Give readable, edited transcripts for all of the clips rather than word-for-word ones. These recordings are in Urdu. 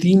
3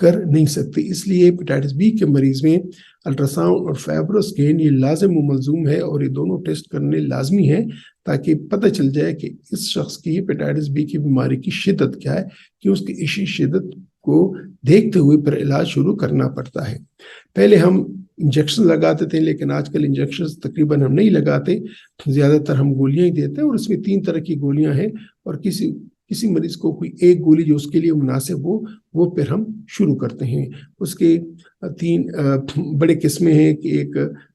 کر نہیں سکتے. اس لیے ہیپیٹائٹس بی کے مریض میں الٹراساؤنڈ اور فائبروسکین یہ لازم و ملزوم ہے اور یہ دونوں ٹیسٹ کرنے لازمی ہیں تاکہ پتہ چل جائے کہ اس شخص کی ہیپیٹائٹس بی کی بیماری کی شدت کیا ہے, کہ اس کی اسی شدت کو دیکھتے ہوئے پھر علاج شروع کرنا پڑتا ہے. پہلے ہم انجیکشن لگاتے تھے, لیکن آج کل انجیکشن تقریباً ہم نہیں لگاتے, زیادہ تر ہم گولیاں ہی دیتے ہیں, اور اس میں 3 طرح کی گولیاں ہیں, اور کسی مریض کو کوئی ایک گولی جو اس کے لیے مناسب ہو وہ پھر ہم شروع کرتے ہیں. اس کے 3 بڑے قسمیں ہیں کہ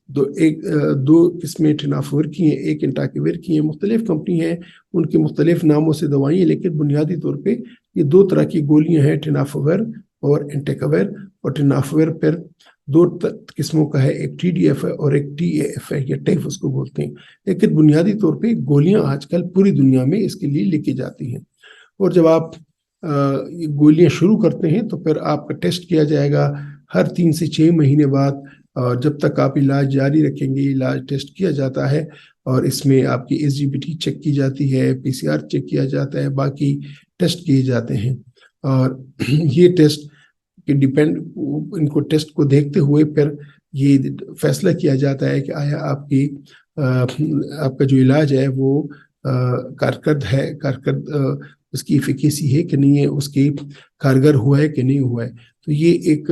دو قسمیں ٹینافور کی ہیں, ایک انٹاکیور کی ہیں. مختلف کمپنی ہیں, ان کے مختلف ناموں سے دوائیں, لیکن بنیادی طور پہ یہ 2 طرح کی گولیاں ہیں, ٹینافور اور انٹیکاور. اور ٹینافور پھر 2 قسموں کا ہے, ایک ٹی ڈی ایف ہے اور ایک ٹی اے ایف ہے, یا ٹیف اس کو بولتے ہیں. لیکن بنیادی طور پہ گولیاں آج کل پوری دنیا میں اس کے لیے لکھی جاتی ہیں. اور جب آپ گولیاں شروع کرتے ہیں تو پھر آپ کا ٹیسٹ کیا جائے گا ہر 3 سے 6 مہینے بعد, اور جب تک آپ علاج جاری رکھیں گے علاج ٹیسٹ کیا جاتا ہے, اور اس میں آپ کی S G B T check کی جاتی ہے, پی سی آر چیک کیا جاتا ہے, باقی ٹیسٹ کیے جاتے ہیں. اور یہ ٹیسٹ کہ ان کو ٹیسٹ کو دیکھتے ہوئے پھر یہ فیصلہ کیا جاتا ہے کہ آیا آپ کا جو علاج ہے وہ کارکرد اس کی ایفیکیسی ہے کہ نہیں ہے, اس کی کارگر ہوا ہے کہ نہیں ہوا ہے. تو یہ ایک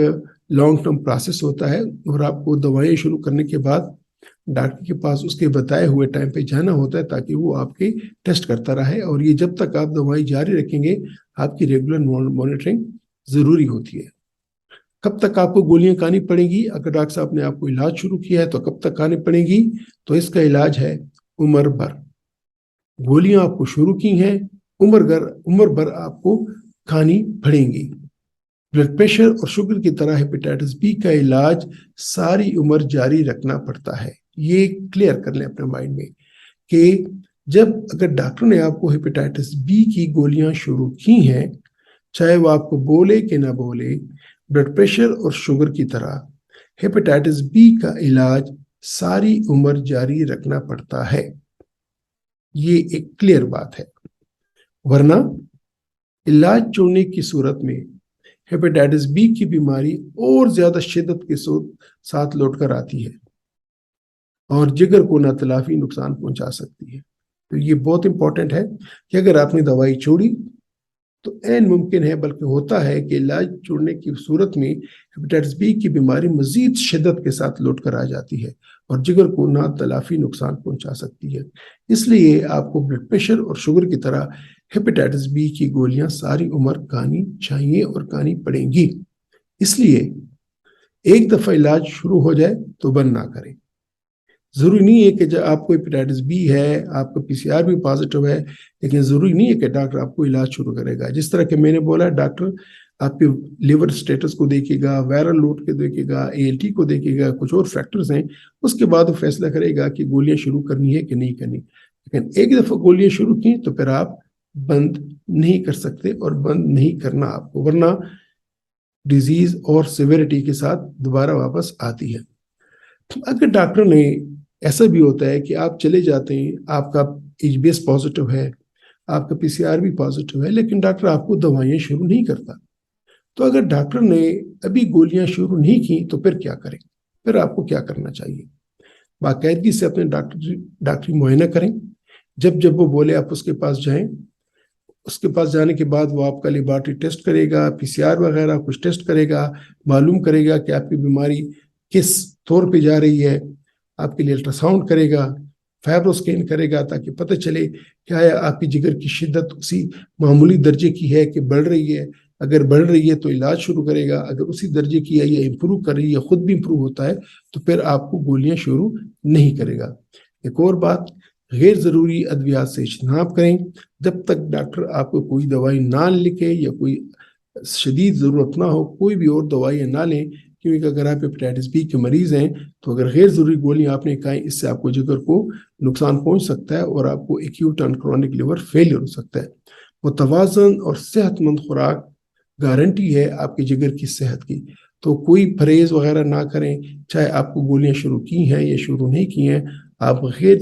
لانگ ٹرم پروسیس ہوتا ہے, اور آپ کو دوائیں شروع کرنے کے بعد ڈاکٹر کے پاس اس کے بتائے ہوئے ٹائم پہ جانا ہوتا ہے تاکہ وہ آپ کے ٹیسٹ کرتا رہے. اور یہ جب تک آپ دوائی جاری رکھیں گے آپ کی ریگولر مانیٹرنگ ضروری ہوتی ہے. کب تک آپ کو گولیاں کھانی پڑیں گی؟ اگر ڈاکٹر صاحب نے آپ کو علاج شروع کیا ہے تو کب تک کھانی پڑیں گی؟ تو اس کا علاج ہے عمر بھر. گولیاں آپ کو شروع کی ہیں, عمر بھر آپ کو کھانی پڑیں گی. بلڈ پریشر اور شوگر کی طرح ہیپیٹائٹس بی کا علاج ساری عمر جاری رکھنا پڑتا ہے. یہ کلیئر کر لیں اپنے مائنڈ میں کہ اگر ڈاکٹر نے آپ کو ہیپیٹائٹس بی کی گولیاں شروع کی ہیں, چاہے وہ آپ کو بولے کہ نہ بولے, بلڈ پریشر اور شوگر کی طرح ہیپیٹائٹس بی کا علاج ساری عمر جاری رکھنا پڑتا ہے. یہ ایک کلیئر بات ہے. ورنہ علاج چھوڑنے کی صورت میں ہیپیٹائٹس بی کی بیماری اور زیادہ شدت کے ساتھ لوٹ کر آتی ہے اور جگر کو ناتلافی نقصان پہنچا سکتی ہے. تو یہ بہت امپورٹنٹ ہے کہ اگر آپ نے دوائی چھوڑی تو عین ممکن ہے, بلکہ ہوتا ہے کہ علاج چھوڑنے کی صورت میں ہیپیٹائٹس بی کی بیماری مزید شدت کے ساتھ لوٹ کر آ جاتی ہے اور جگر کو ناتلافی نقصان پہنچا سکتی ہے. اس لیے آپ کو بلڈ پریشر اور شوگر کی طرح ہیپیٹائٹس بی کی گولیاں ساری عمر کھانی چاہیے اور کھانی پڑیں گی. اس لیے ایک دفعہ علاج شروع ہو جائے تو بند نہ کریں. ضروری نہیں ہے کہ جب آپ کو ہیپیٹائٹس بی ہے, آپ کا پی سی آر بھی پازیٹیو ہے, لیکن ضروری نہیں ہے کہ ڈاکٹر آپ کو علاج شروع کرے گا. جس طرح کہ میں نے بولا, ڈاکٹر آپ کے لیور سٹیٹس کو دیکھے گا, وائرل لوڈ کو دیکھے گا, اے ایل ٹی کو دیکھے گا, کچھ اور فیکٹرز ہیں, اس کے بعد وہ فیصلہ کرے گا کہ گولیاں شروع کرنی ہے کہ نہیں کرنی. لیکن ایک دفعہ گولیاں شروع کی تو پھر آپ بند نہیں کر سکتے, اور بند نہیں کرنا آپ کو, ورنہ ڈیزیز اور سیویرٹی کے ساتھ دوبارہ واپس آتی ہے. اگر ڈاکٹر نے ایسا بھی ہوتا ہے کہ آپ چلے جاتے ہیں, آپ کا ایچ بی ایس پازیٹیو ہے, آپ کا پی سی آر بھی پازیٹیو ہے, لیکن ڈاکٹر آپ کو دوائیاں شروع نہیں کرتا, تو اگر ڈاکٹر نے ابھی گولیاں شروع نہیں کی تو پھر کیا کریں؟ پھر آپ کو کیا کرنا چاہیے؟ باقاعدگی سے اپنے ڈاکٹری معائنہ کریں. جب وہ بولے آپ اس کے پاس جائیں. اس کے پاس جانے کے بعد وہ آپ کا لیبارٹری ٹیسٹ کرے گا, پی سی آر وغیرہ کچھ ٹیسٹ کرے گا, معلوم کرے گا کہ آپ کی بیماری کس طور پہ جا رہی ہے, آپ کے لیے الٹراساؤنڈ کرے گا, فائبروسکین کرے گا, تاکہ پتہ چلے کہ آیا آپ کی جگر کی شدت اسی معمولی درجے کی ہے کہ بڑھ رہی ہے. اگر بڑھ رہی ہے تو علاج شروع کرے گا, اگر اسی درجے کی ہے یا امپروو کر رہی ہے, خود بھی امپروو ہوتا ہے, تو پھر آپ کو گولیاں شروع نہیں کرے گا. ایک اور بات, غیر ضروری ادویات سے اجتناب کریں. جب تک ڈاکٹر آپ کو کوئی دوائی نہ لکھے یا کوئی شدید ضرورت نہ ہو, کوئی بھی اور دوائیاں نہ لیں, کیونکہ اگر آپ ہیپیٹائٹس بی کے مریض ہیں تو اگر غیر ضروری گولیاں آپ نے کھائیں, اس سے آپ کو جگر کو نقصان پہنچ سکتا ہے اور آپ کو acute and chronic liver failure ہو سکتا ہے. متوازن اور صحت مند خوراک گارنٹی ہے آپ کی جگر کی صحت کی. تو کوئی پرہیز وغیرہ نہ کریں, چاہے آپ کو گولیاں شروع کی ہیں یا شروع نہیں کی ہیں, آپ غیر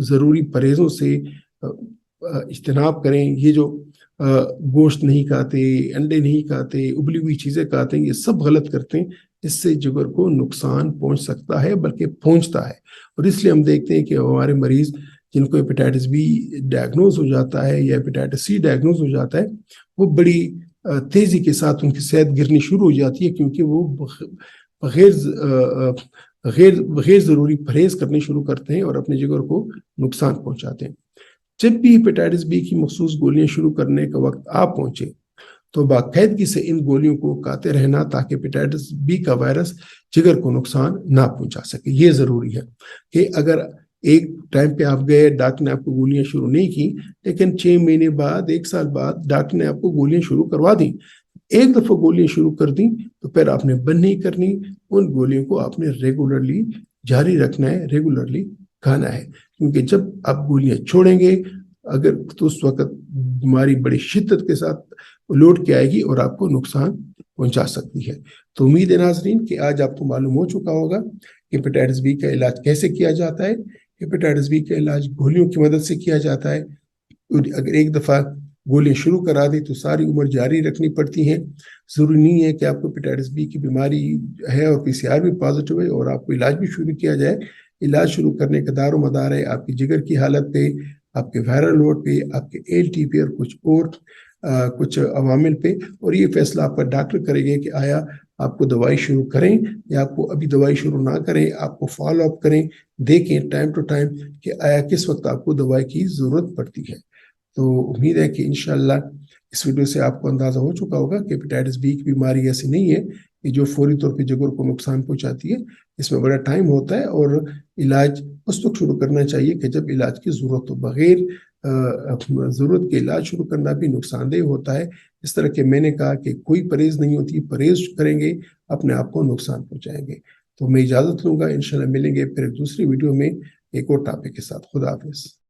ضروری پرہیزوں سے اجتناب کریں. یہ جو گوشت نہیں کھاتے، انڈے نہیں کھاتے، ابلی ہوئی چیزیں کھاتے ہیں، یہ سب غلط کرتے ہیں، اس سے جگر کو نقصان پہنچ سکتا ہے، بلکہ پہنچتا ہے۔ اور اس لیے ہم دیکھتے ہیں کہ ہمارے مریض جن کو ہیپیٹائٹس بی ڈائگنوز ہو جاتا ہے یا ہیپیٹائٹس سی ڈائگنوز ہو جاتا ہے، وہ بڑی تیزی کے ساتھ ان کی صحت گرنی شروع ہو جاتی ہے، کیونکہ وہ بغیر غیر ضروری پرہیز کرنے شروع کرتے ہیں اور اپنے جگر کو نقصان پہنچاتے ہیں۔ جب بھی ہیپیٹائٹس بی کی مخصوص گولیاں شروع کرنے کا وقت آ پہنچے تو باقاعدگی سے ان گولیوں کو کھاتے رہنا، تاکہ ہیپیٹائٹس بی کا وائرس جگر کو نقصان نہ پہنچا سکے۔ یہ ضروری ہے کہ اگر ایک ٹائم پہ آپ گئے، ڈاکٹر نے آپ کو گولیاں شروع نہیں کی، لیکن 6 مہینے بعد، 1 سال بعد ڈاکٹر نے آپ کو گولیاں شروع کروا دی، ایک دفعہ گولیاں شروع کر دیں تو پھر آپ نے بند نہیں کرنی، ان گولیوں کو آپ نے ریگولرلی جاری رکھنا ہے، ریگولرلی کھانا ہے، کیونکہ جب آپ گولیاں چھوڑیں گے اگر تو اس وقت بیماری بڑی شدت کے ساتھ لوٹ کے آئے گی اور آپ کو نقصان پہنچا سکتی ہے۔ تو امید ہے ناظرین کہ آج آپ کو معلوم ہو چکا ہوگا کہ ہیپیٹائٹس بی کا علاج کیسے کیا جاتا ہے۔ ہیپیٹائٹس بی کا علاج گولیوں کی مدد سے کیا جاتا ہے۔ اگر ایک دفعہ گولیاں شروع کرا دی تو ساری عمر جاری رکھنی پڑتی ہیں۔ ضروری نہیں ہے کہ آپ کو ہیپیٹائٹس بی کی بیماری ہے اور PCR بھی پازیٹیو ہے اور آپ کو علاج بھی شروع کیا جائے۔ علاج شروع کرنے کا دار و مدار ہے آپ کی جگر کی حالت پہ، آپ کے وائرل لوڈ پہ، آپ کے ALT پہ اور کچھ عوامل پہ، اور یہ فیصلہ آپ کا ڈاکٹر کرے گا کہ آیا آپ کو دوائی شروع کریں یا آپ کو ابھی دوائی شروع نہ کریں۔ آپ کو فالو اپ کریں، دیکھیں ٹائم ٹو ٹائم کہ آیا کس وقت آپ کو دوائی کی ضرورت پڑتی ہے۔ تو امید ہے کہ انشاءاللہ اس ویڈیو سے آپ کو اندازہ ہو چکا ہوگا کہ ہیپیٹائٹس بی کی بیماری ایسی نہیں ہے کہ جو فوری طور پہ جگر کو نقصان پہنچاتی ہے۔ اس میں بڑا ٹائم ہوتا ہے اور علاج اس وقت شروع کرنا چاہیے کہ جب علاج کی ضرورت ہو۔ بغیر ضرورت کے علاج شروع کرنا بھی نقصان دہ ہوتا ہے۔ اس طرح کہ میں نے کہا کہ کوئی پرہیز نہیں ہوتی، پرہیز کریں گے اپنے آپ کو نقصان پہنچائیں گے۔ تو میں اجازت لوں گا، انشاءاللہ ملیں گے پھر ایک دوسری ویڈیو میں ایک اور ٹاپک کے ساتھ۔ خدا حافظ۔